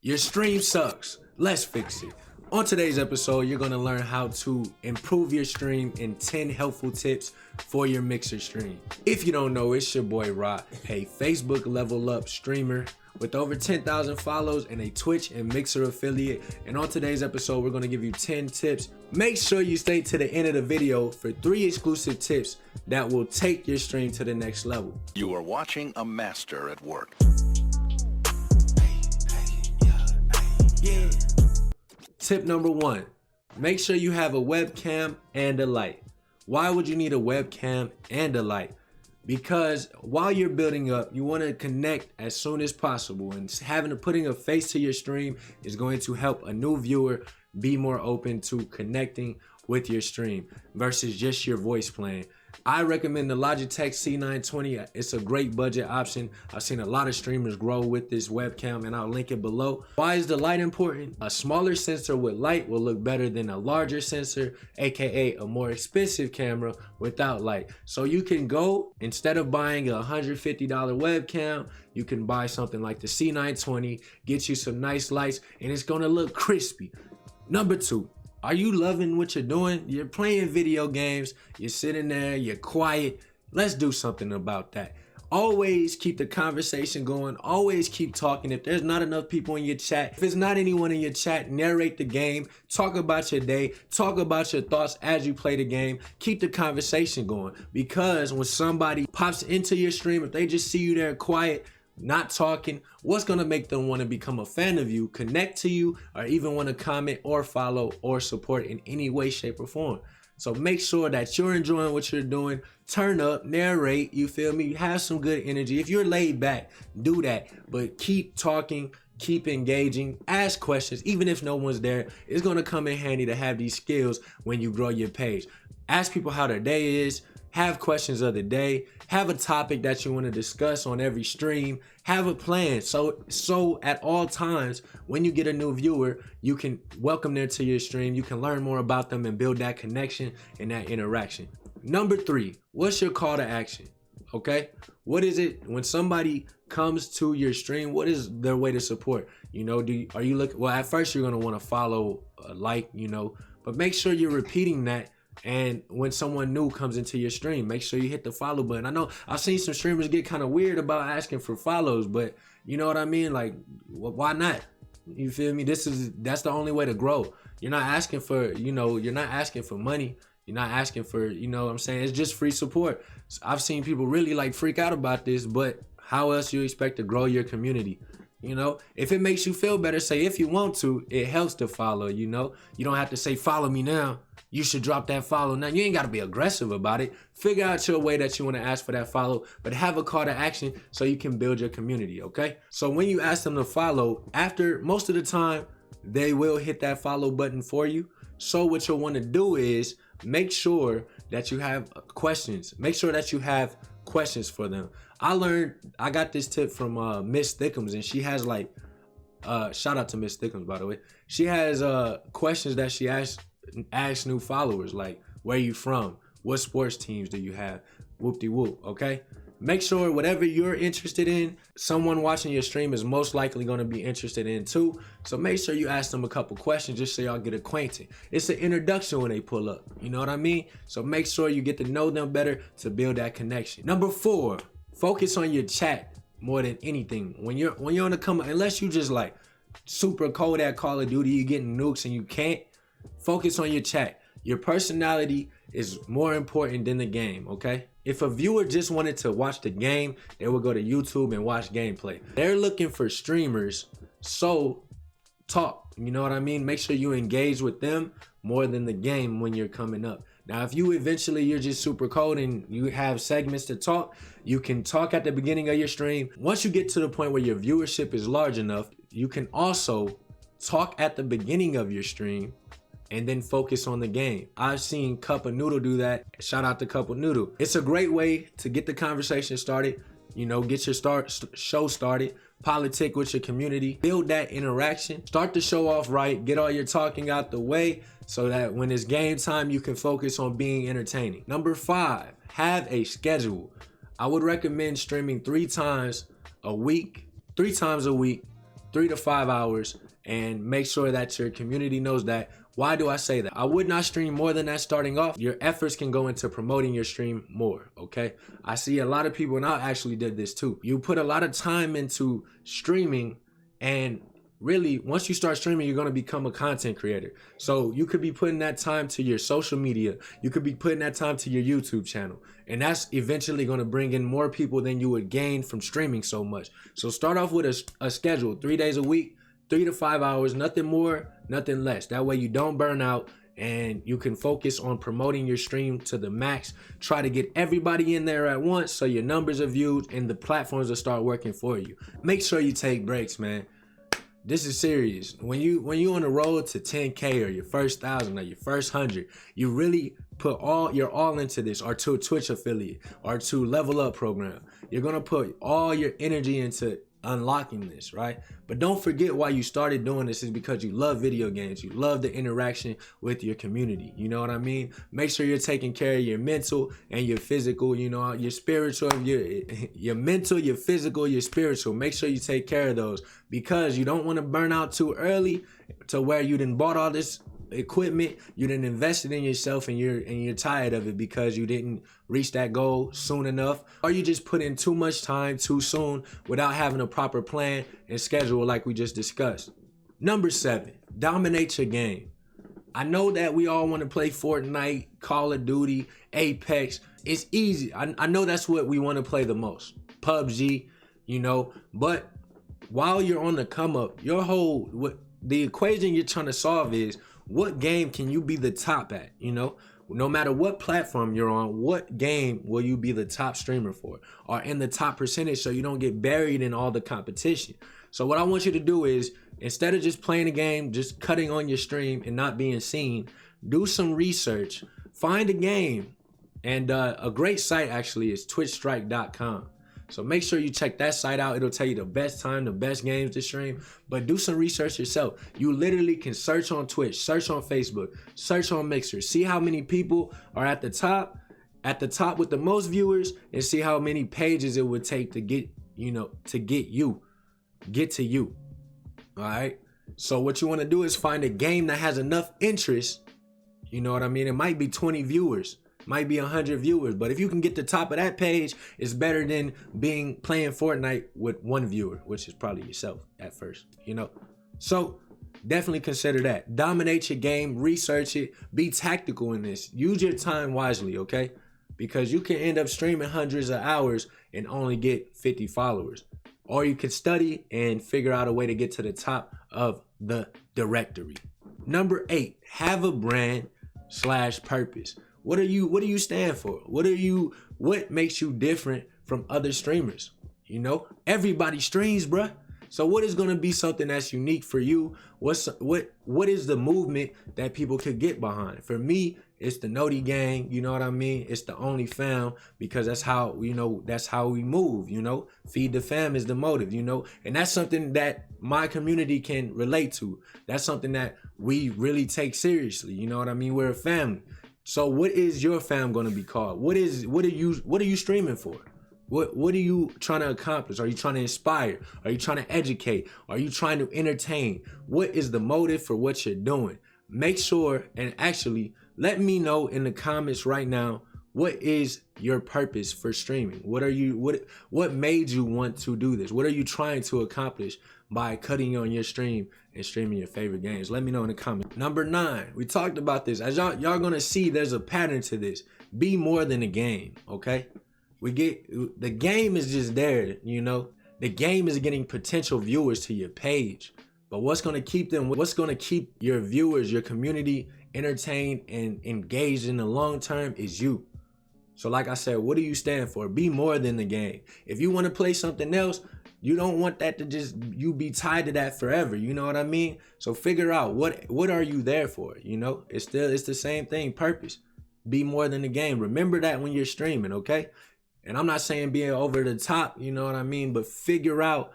Your stream sucks. Let's fix it. On today's episode, you're going to learn how to improve your stream in 10 helpful tips for your mixer stream. If you don't know, it's your boy Rod, a Facebook level up streamer with over 10,000 follows and a Twitch and Mixer affiliate. And on today's episode, we're going to give you 10 tips. Make sure you stay to the end of the video for 3 exclusive tips that will take your stream to the next level. You are watching a master at work. Yeah. Tip number 1, make sure you have a webcam and a light. Why would you need a webcam and a light? Because while you're building up, you want to connect as soon as possible, and putting a face to your stream is going to help a new viewer be more open to connecting with your stream versus just your voice playing. I recommend the Logitech C920. It's a great budget option. I've seen a lot of streamers grow with this webcam, and I'll link it below. Why is the light important? A smaller sensor with light will look better than a larger sensor, aka a more expensive camera without light. So you can go, instead of buying a $150 webcam, you can buy something like the C920, get you some nice lights, and it's gonna look crispy. Number 2, are you loving what you're doing? You're playing video games, you're sitting there, you're quiet. Let's do something about that. Always keep the conversation going, always keep talking. If there's not enough people in your chat, if it's not anyone in your chat, narrate the game, talk about your day, talk about your thoughts as you play the game. Keep the conversation going, because when somebody pops into your stream, if they just see you there quiet, not talking, what's gonna make them want to become a fan of you, connect to you, or even want to comment or follow or support in any way, shape, or form? So make sure that you're enjoying what you're doing. Turn up, narrate, you feel me? Have some good energy. If you're laid back, do that, but keep talking, keep engaging, ask questions. Even if no one's there, it's gonna come in handy to have these skills when you grow your page. Ask people how their day is. Have questions of the day, have a topic that you want to discuss on every stream, have a plan. So at all times, when you get a new viewer, you can welcome them to your stream, you can learn more about them and build that connection and that interaction. Number 3, what's your call to action? Okay, what is it when somebody comes to your stream? What is their way to support? You know, are you looking? Well, at first you're gonna want to follow, like, you know, but make sure you're repeating that. And when someone new comes into your stream, make sure you hit the follow button. I know I've seen some streamers get kind of weird about asking for follows, but you know what I mean? Like, why not? You feel me? That's the only way to grow. You're not asking for, you know, you're not asking for money. You're not asking for, you know what I'm saying? It's just free support. So I've seen people really like freak out about this, but how else you expect to grow your community? You know, if it makes you feel better, say if you want to, it helps to follow, you know. You don't have to say, follow me now. You should drop that follow now. You ain't got to be aggressive about it. Figure out your way that you want to ask for that follow, but have a call to action so you can build your community, okay? So when you ask them to follow, after most of the time, they will hit that follow button for you. So what you'll want to do is make sure that you have questions. Make sure that you have questions for them. I got this tip from Miss Thickums, and she has like, shout out to Miss Thickums, by the way. She has questions that she asks new followers, like, where you from? What sports teams do you have? Whoop-de-whoop, okay? Make sure whatever you're interested in, someone watching your stream is most likely going to be interested in too. So make sure you ask them a couple questions just so y'all get acquainted. It's an introduction when they pull up, you know what I mean? So make sure you get to know them better to build that connection. Number 4, focus on your chat more than anything. When you're on the come, unless you just like super cold at Call of Duty, you're getting nukes and you can't, focus on your chat. Your personality is more important than the game, okay? If a viewer just wanted to watch the game, they would go to YouTube and watch gameplay. They're looking for streamers, so talk, you know what I mean? Make sure you engage with them more than the game when you're coming up. Now, if you're just super cold and you have segments to talk, you can talk at the beginning of your stream. Once you get to the point where your viewership is large enough, you can also talk at the beginning of your stream and then focus on the game. I've seen Cup of Noodle do that. Shout out to Cup of Noodle. It's a great way to get the conversation started, you know, get your show started, politic with your community, build that interaction, start the show off right, get all your talking out the way so that when it's game time, you can focus on being entertaining. Number 5, have a schedule. I would recommend streaming 3 times a week, 3 to 5 hours, and make sure that your community knows that. Why do I say that? I would not stream more than that starting off. Your efforts can go into promoting your stream more, okay? I see a lot of people, and I actually did this too. You put a lot of time into streaming, and really, once you start streaming, you're gonna become a content creator. So you could be putting that time to your social media. You could be putting that time to your YouTube channel. And that's eventually gonna bring in more people than you would gain from streaming so much. So start off with a schedule, 3 days a week, 3 to 5 hours, nothing more, nothing less. That way you don't burn out and you can focus on promoting your stream to the max. Try to get everybody in there at once so your numbers are viewed and the platforms will start working for you. Make sure you take breaks, man. This is serious. When you on the road to 10K or your first 1,000 or your first 100, you really put your all into this, or to a Twitch affiliate, or to level up program. You're gonna put all your energy into unlocking this, right? But don't forget why you started doing this is because you love video games. You love the interaction with your community. You know what I mean? Make sure you're taking care of your mental and your physical, you know, your spiritual, your mental, your physical, your spiritual. Make sure you take care of those, because you don't want to burn out too early to where you done bought all this equipment, you didn't invest it in yourself, and you're tired of it because you didn't reach that goal soon enough, or you just put in too much time too soon without having a proper plan and schedule like we just discussed. Number 7, dominate your game. I know that we all want to play Fortnite, Call of Duty, Apex. It's easy. I know that's what we want to play the most. PUBG, you know, but while you're on the come up, the equation you're trying to solve is, what game can you be the top at? You know, no matter what platform you're on, what game will you be the top streamer for, or in the top percentage, so you don't get buried in all the competition. So what I want you to do is, instead of just playing a game, just cutting on your stream and not being seen, do some research, find a game. And a great site actually is twitchstrike.com. So make sure you check that site out. It'll tell you the best time, the best games to stream, but do some research yourself. You literally can search on Twitch, search on Facebook, search on Mixer, see how many people are at the top with the most viewers, and see how many pages it would take to get to you. All right. So what you want to do is find a game that has enough interest. You know what I mean? It might be 20 viewers. Might be 100 viewers, but if you can get the top of that page, it's better than playing Fortnite with 1 viewer, which is probably yourself at first, you know. So definitely consider that. Dominate your game, research it, be tactical in this. Use your time wisely, okay? Because you can end up streaming hundreds of hours and only get 50 followers. Or you can study and figure out a way to get to the top of the directory. Number 8, have a brand/purpose. What do you stand for? What makes you different from other streamers? You know, everybody streams, bruh. So what is gonna be something that's unique for you? What is the movement that people could get behind? For me, it's the Noti Gang, you know what I mean? It's the Only Fam, because that's how, you know, that's how we move, you know? Feed the fam is the motive, you know? And that's something that my community can relate to. That's something that we really take seriously, you know what I mean? We're a family. So what is your fam going to be called? What are you streaming for? What are you trying to accomplish? Are you trying to inspire? Are you trying to educate? Are you trying to entertain? What is the motive for what you're doing? Make sure and actually let me know in the comments right now, what is your purpose for streaming? What made you want to do this? What are you trying to accomplish by cutting on your stream and streaming your favorite games? Let me know in the comments. Number 9, we talked about this. As y'all gonna see, there's a pattern to this. Be more than a game, okay? The game is just there, you know? The game is getting potential viewers to your page. But what's gonna keep your viewers, your community entertained and engaged in the long term is you. So like I said, what do you stand for? Be more than the game. If you want to play something else, you don't want that to just you be tied to that forever. You know what I mean? So figure out what are you there for? You know, it's the same thing. Purpose. Be more than the game. Remember that when you're streaming, okay? And I'm not saying being over the top, you know what I mean? But figure out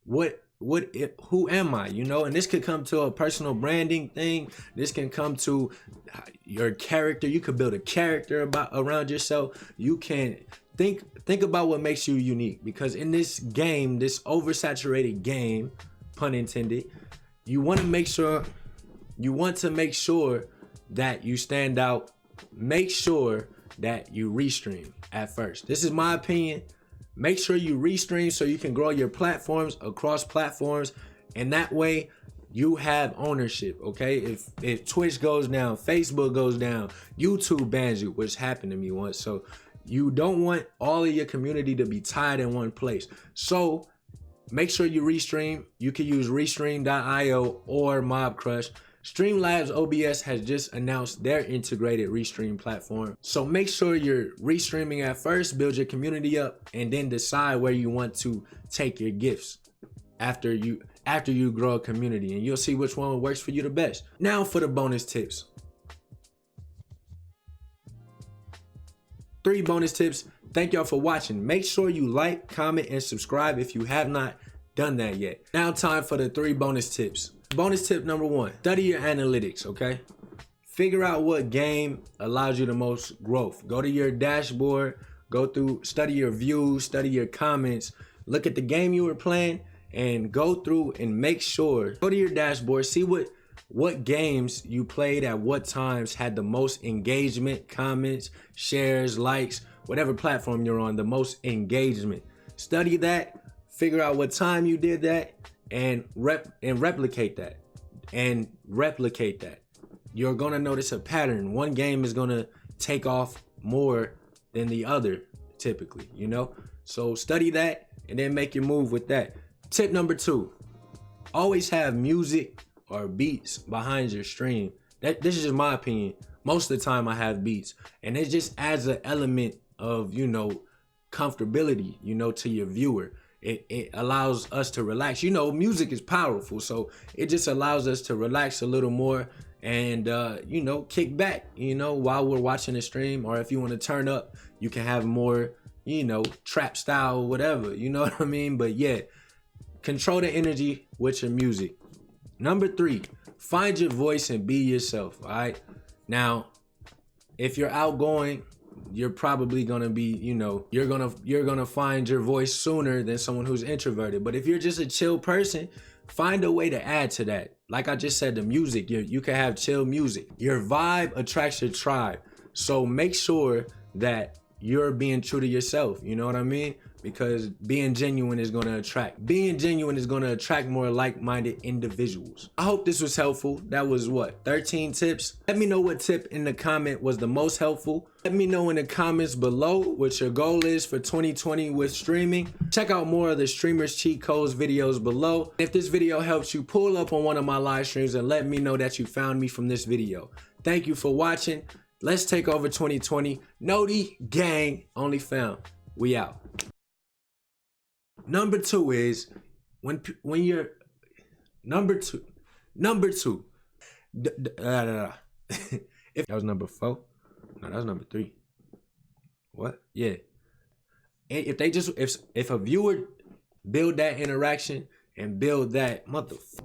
who am I, you know? And this could come to a personal branding thing. This can come to your character. You could build a character around yourself. You can think about what makes you unique, because in this game, this oversaturated game, pun intended. You want to make sure that you stand out. Make sure that you restream at first. This is my opinion. Make sure you restream so you can grow your platforms across platforms, and that way you have ownership. Okay, if Twitch goes down, Facebook goes down, YouTube bans you, which happened to me once. So you don't want all of your community to be tied in one place. So make sure you restream. You can use restream.io or MobCrush. Streamlabs OBS has just announced their integrated restream platform. So make sure you're restreaming at first, build your community up, and then decide where you want to take your gifts after you grow a community, and you'll see which one works for you the best. Now for the bonus tips. 3 bonus tips. Thank y'all for watching. Make sure you like, comment, and subscribe if you have not done that yet. Now time for the 3 bonus tips. Bonus tip number 1, study your analytics, okay? Figure out what game allows you the most growth. Go to your dashboard, study your views, study your comments, look at the game you were playing, and go through and make sure, go to your dashboard, see what games you played at what times had the most engagement, comments, shares, likes, whatever platform you're on, the most engagement. Study that, figure out what time you did that, and replicate that. You're gonna notice a pattern. One game is gonna take off more than the other, typically, you know? So study that and then make your move with that. Tip number 2, always have music or beats behind your stream. This is just my opinion. Most of the time I have beats, and it just adds an element of, you know, comfortability, you know, to your viewer. It allows us to relax. You know, music is powerful, so it just allows us to relax a little more and, you know, kick back, you know, while we're watching the stream. Or if you want to turn up, you can have more, you know, trap style, whatever, you know what I mean? But yeah, control the energy with your music. Number 3, find your voice and be yourself, all right? Now, if you're outgoing, you're probably gonna be, you know, you're gonna find your voice sooner than someone who's introverted. But if you're just a chill person, find a way to add to that. Like I just said, the music, you can have chill music. Your vibe attracts your tribe. So make sure that you're being true to yourself, you know what I mean? Because being genuine is gonna attract more like-minded individuals. I hope this was helpful. That was what, 13 tips? Let me know what tip in the comment was the most helpful. Let me know in the comments below what your goal is for 2020 with streaming. Check out more of the Streamers Cheat Codes videos below. If this video helps you, pull up on one of my live streams and let me know that you found me from this video. Thank you for watching. Let's take over 2020. Noti Gang only found. We out. Number 2 is when you're number two. If that was number 4, no, that was number 3. What? Yeah. And if a viewer build that interaction and build that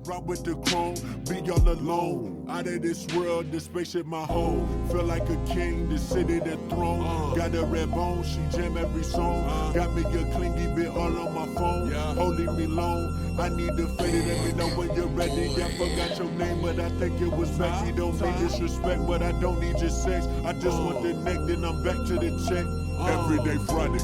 Rock with the chrome, be all alone. Out of this world, this spaceship my home. Feel like a king, the city, the throne. Got a red bone, she jam every song. Got me a clingy bit all on my phone. Holding me long, I need to fade it. Let me know when you're ready. I forgot your name, but I think it was Becky. Don't mean disrespect, but I don't need your sex. I just want the neck, then I'm back to the check. Every day Friday.